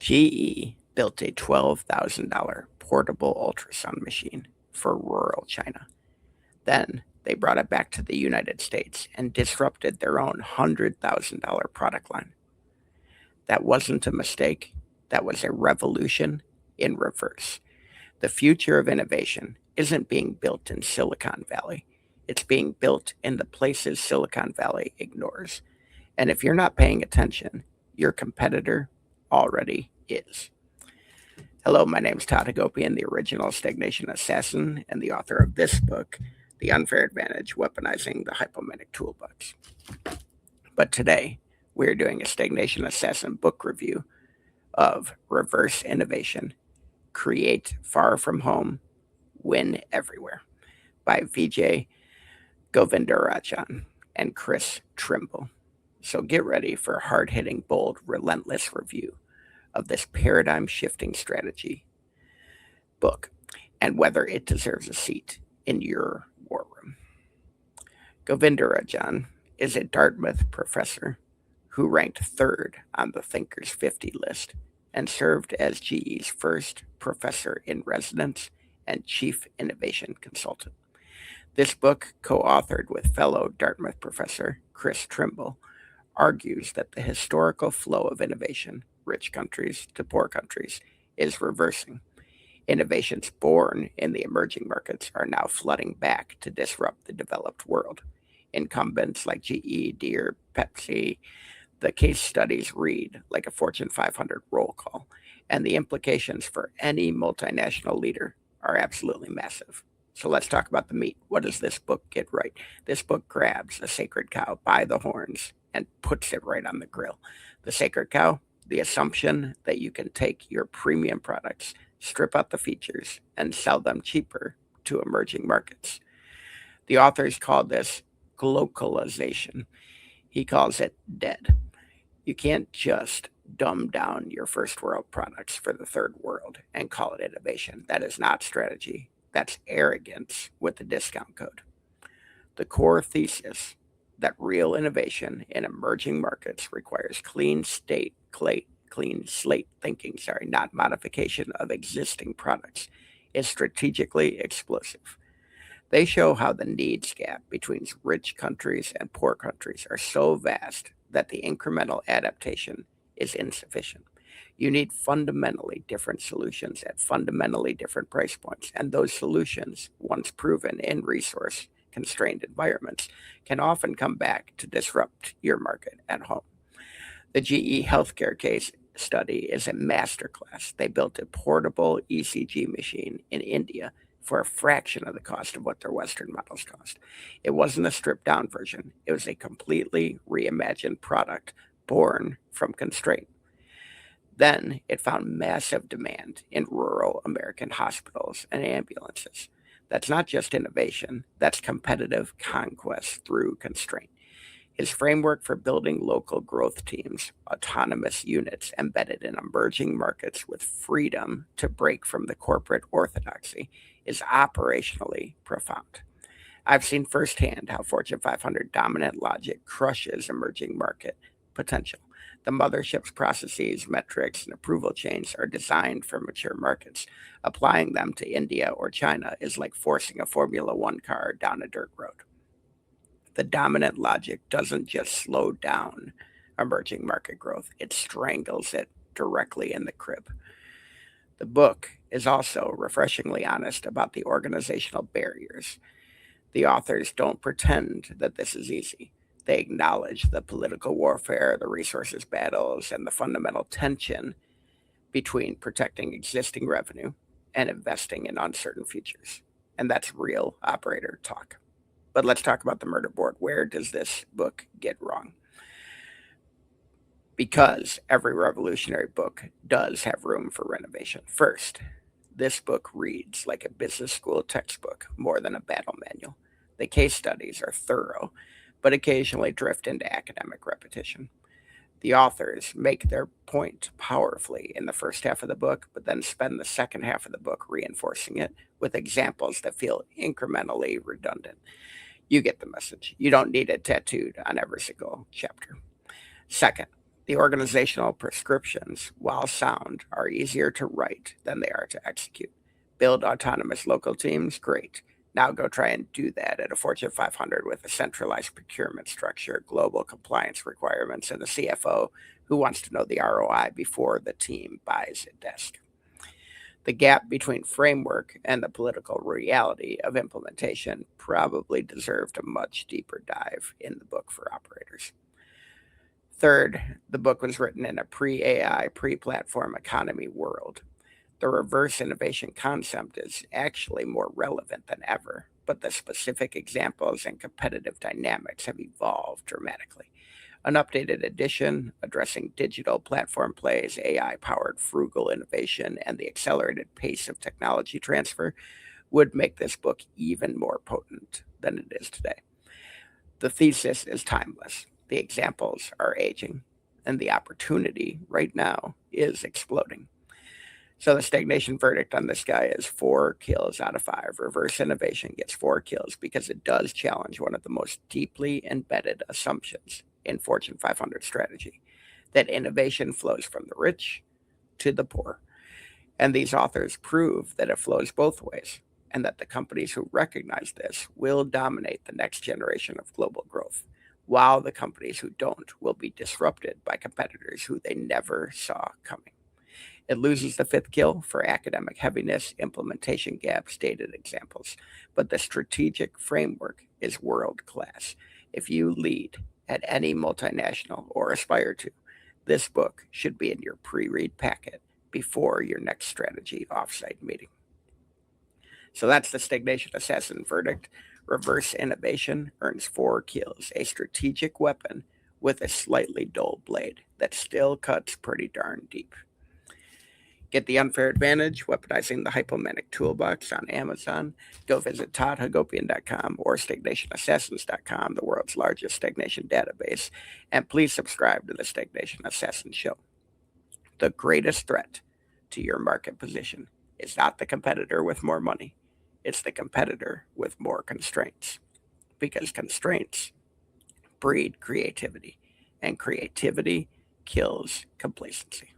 GE built a $12,000 portable ultrasound machine for rural China. Then they brought it back to the United States and disrupted their own $100,000 product line. That wasn't a mistake, that was a revolution in reverse. The future of innovation isn't being built in Silicon Valley, it's being built in the places Silicon Valley ignores. And if you're not paying attention, your competitor already is. Hello, my name is Todd Hagopian, the original Stagnation Assassin, and the author of this book, The Unfair Advantage Weaponizing the Hypomanic Toolbox. But today, we're doing a Stagnation Assassin book review of Reverse Innovation, Create Far From Home, Win Everywhere by Vijay, Govindarajan, and Chris Trimble. So get ready for a hard-hitting, bold, relentless review of this paradigm-shifting strategy book and whether it deserves a seat in your war room. Govindarajan is a Dartmouth professor who ranked third on the Thinkers 50 list and served as GE's first professor in residence and chief innovation consultant. This book, co-authored with fellow Dartmouth professor Chris Trimble, argues that the historical flow of innovation, rich countries to poor countries, is reversing. Innovations born in the emerging markets are now flooding back to disrupt the developed world. Incumbents like GE, Deere, Pepsi, the case studies read like a Fortune 500 roll call, and the implications for any multinational leader are absolutely massive. So let's talk about the meat. What does this book get right? This book grabs a sacred cow by the horns and puts it right on the grill. The sacred cow, the assumption that you can take your premium products, strip out the features, and sell them cheaper to emerging markets. The authors call this glocalization. He calls it dead. You can't just dumb down your first world products for the third world and call it innovation. That is not strategy. That's arrogance with a discount code. The core thesis that real innovation in emerging markets requires clean slate thinking, not modification of existing products, is strategically explosive. They show how the needs gap between rich countries and poor countries are so vast that the incremental adaptation is insufficient. You need fundamentally different solutions at fundamentally different price points, and those solutions, once proven in resource-constrained environments, can often come back to disrupt your market at home. The GE healthcare case study is a masterclass. They built a portable ECG machine in India for a fraction of the cost of what their Western models cost. It wasn't a stripped-down version. It was a completely reimagined product born from constraint. Then it found massive demand in rural American hospitals and ambulances. That's not just innovation, that's competitive conquest through constraint. His framework for building local growth teams, autonomous units embedded in emerging markets with freedom to break from the corporate orthodoxy, is operationally profound. I've seen firsthand how Fortune 500 dominant logic crushes emerging market potential. The mothership's processes, metrics, and approval chains are designed for mature markets. Applying them to India or China is like forcing a Formula One car down a dirt road. The dominant logic doesn't just slow down emerging market growth, it strangles it directly in the crib. The book is also refreshingly honest about the organizational barriers. The authors don't pretend that this is easy. They acknowledge the political warfare, the resources battles, and the fundamental tension between protecting existing revenue and investing in uncertain futures. And that's real operator talk. But let's talk about the murder board. Where does this book get wrong? Because every revolutionary book does have room for renovation. First, this book reads like a business school textbook more than a battle manual. The case studies are thorough, but occasionally drift into academic repetition. The authors make their point powerfully in the first half of the book, but then spend the second half of the book reinforcing it with examples that feel incrementally redundant. You get the message. You don't need it tattooed on every single chapter. Second, The organizational prescriptions, while sound, are easier to write than they are to execute. Build autonomous local teams? Great. Now go try and do that at a Fortune 500 with a centralized procurement structure, global compliance requirements, and a CFO who wants to know the ROI before the team buys a desk. The gap between framework and the political reality of implementation probably deserved a much deeper dive in the book for operators. Third, the book was written in a pre-AI, pre-platform economy world. The reverse innovation concept is actually more relevant than ever, but the specific examples and competitive dynamics have evolved dramatically. An updated edition addressing digital platform plays, AI-powered frugal innovation, and the accelerated pace of technology transfer would make this book even more potent than it is today. The thesis is timeless. The examples are aging, and the opportunity right now is exploding. So the stagnation verdict on this guy is 4 kills out of 5. Reverse innovation gets 4 kills because it does challenge one of the most deeply embedded assumptions in Fortune 500 strategy, that innovation flows from the rich to the poor. And these authors prove that it flows both ways, and that the companies who recognize this will dominate the next generation of global growth, while the companies who don't will be disrupted by competitors who they never saw coming. It loses the 5th kill for academic heaviness, implementation gaps, dated examples, but the strategic framework is world-class. If you lead at any multinational or aspire to, this book should be in your pre-read packet before your next strategy offsite meeting. So that's the Stagnation Assassin verdict. Reverse innovation earns 4 kills, a strategic weapon with a slightly dull blade that still cuts pretty darn deep. Get the unfair advantage, weaponizing the hypomanic toolbox on Amazon. Go visit toddhagopian.com or stagnationassassins.com, the world's largest stagnation database. And please subscribe to the Stagnation Assassin Show. The greatest threat to your market position is not the competitor with more money. It's the competitor with more constraints. Because constraints breed creativity, and creativity kills complacency.